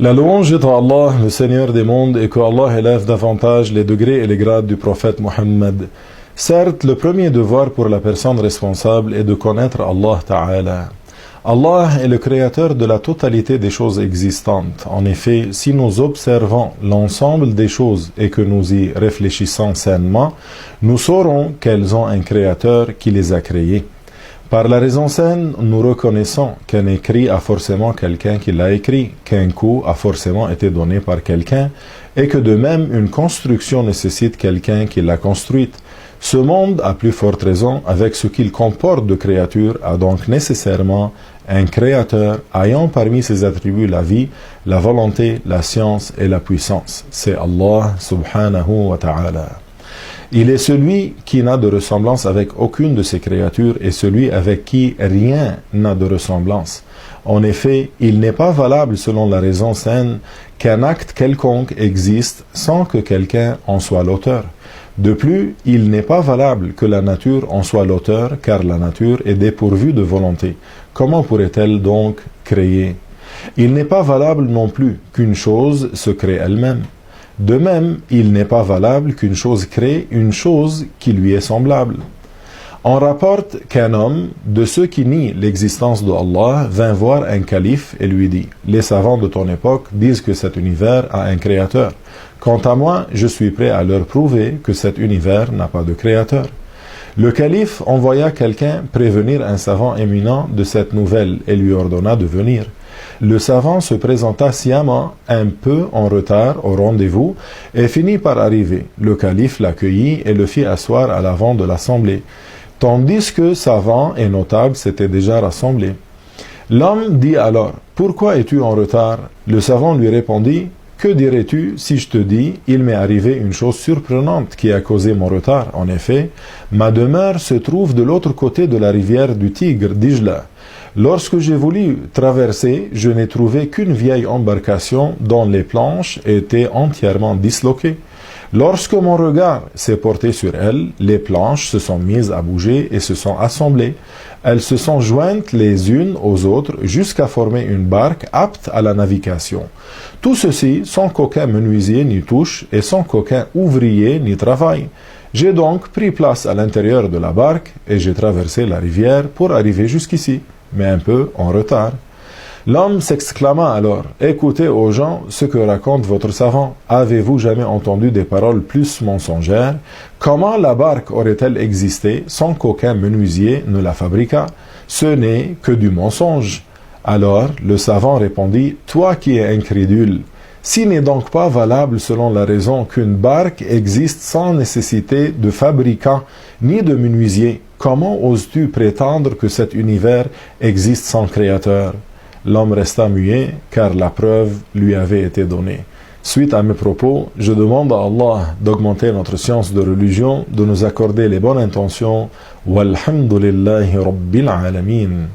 La louange est à Allah, le Seigneur des mondes, et que Allah élève davantage les degrés et les grades du prophète Muhammad. Certes, le premier devoir pour la personne responsable est de connaître Allah Ta'ala. Allah est le créateur de la totalité des choses existantes. En effet, si nous observons l'ensemble des choses et que nous y réfléchissons sainement, nous saurons qu'elles ont un créateur qui les a créées. Par la raison saine, nous reconnaissons qu'un écrit a forcément quelqu'un qui l'a écrit, qu'un coup a forcément été donné par quelqu'un, et que de même une construction nécessite quelqu'un qui l'a construite. Ce monde, à plus forte raison, avec ce qu'il comporte de créatures, a donc nécessairement un créateur ayant parmi ses attributs la vie, la volonté, la science et la puissance. C'est Allah subhanahu wa ta'ala. Il est celui qui n'a de ressemblance avec aucune de ses créatures et celui avec qui rien n'a de ressemblance. En effet, il n'est pas valable selon la raison saine qu'un acte quelconque existe sans que quelqu'un en soit l'auteur. De plus, il n'est pas valable que la nature en soit l'auteur, car la nature est dépourvue de volonté. Comment pourrait-elle donc créer? Il n'est pas valable non plus qu'une chose se crée elle-même. De même, il n'est pas valable qu'une chose crée une chose qui lui est semblable. On rapporte qu'un homme, de ceux qui nient l'existence de Allah, vint voir un calife et lui dit « Les savants de ton époque disent que cet univers a un créateur. Quant à moi, je suis prêt à leur prouver que cet univers n'a pas de créateur. » Le calife envoya quelqu'un prévenir un savant éminent de cette nouvelle et lui ordonna de venir. Le savant se présenta sciemment, un peu en retard au rendez-vous, et finit par arriver. Le calife l'accueillit et le fit asseoir à l'avant de l'assemblée, tandis que savants et notables s'étaient déjà rassemblés. L'homme dit alors « Pourquoi es-tu en retard ?» Le savant lui répondit « Que dirais-tu si je te dis, il m'est arrivé une chose surprenante qui a causé mon retard. En effet, ma demeure se trouve de l'autre côté de la rivière du Tigre, Dijla. Lorsque j'ai voulu traverser, je n'ai trouvé qu'une vieille embarcation dont les planches étaient entièrement disloquées. Lorsque mon regard s'est porté sur elle, les planches se sont mises à bouger et se sont assemblées. Elles se sont jointes les unes aux autres jusqu'à former une barque apte à la navigation. Tout ceci sans qu'aucun menuisier n'y touche et sans qu'aucun ouvrier n'y travaille. J'ai donc pris place à l'intérieur de la barque et j'ai traversé la rivière pour arriver jusqu'ici, mais un peu en retard. L'homme s'exclama alors « Écoutez aux gens ce que raconte votre savant. Avez-vous jamais entendu des paroles plus mensongères? Comment la barque aurait-elle existé sans qu'aucun menuisier ne la fabriquât? Ce n'est que du mensonge. » Alors le savant répondit « Toi qui es incrédule, s'il n'est donc pas valable selon la raison qu'une barque existe sans nécessité de fabricant ni de menuisier, comment oses-tu prétendre que cet univers existe sans créateur ?» L'homme resta muet, car la preuve lui avait été donnée. Suite à mes propos, je demande à Allah d'augmenter notre science de religion, de nous accorder les bonnes intentions. Walhamdulillahi Rabbil Alamin.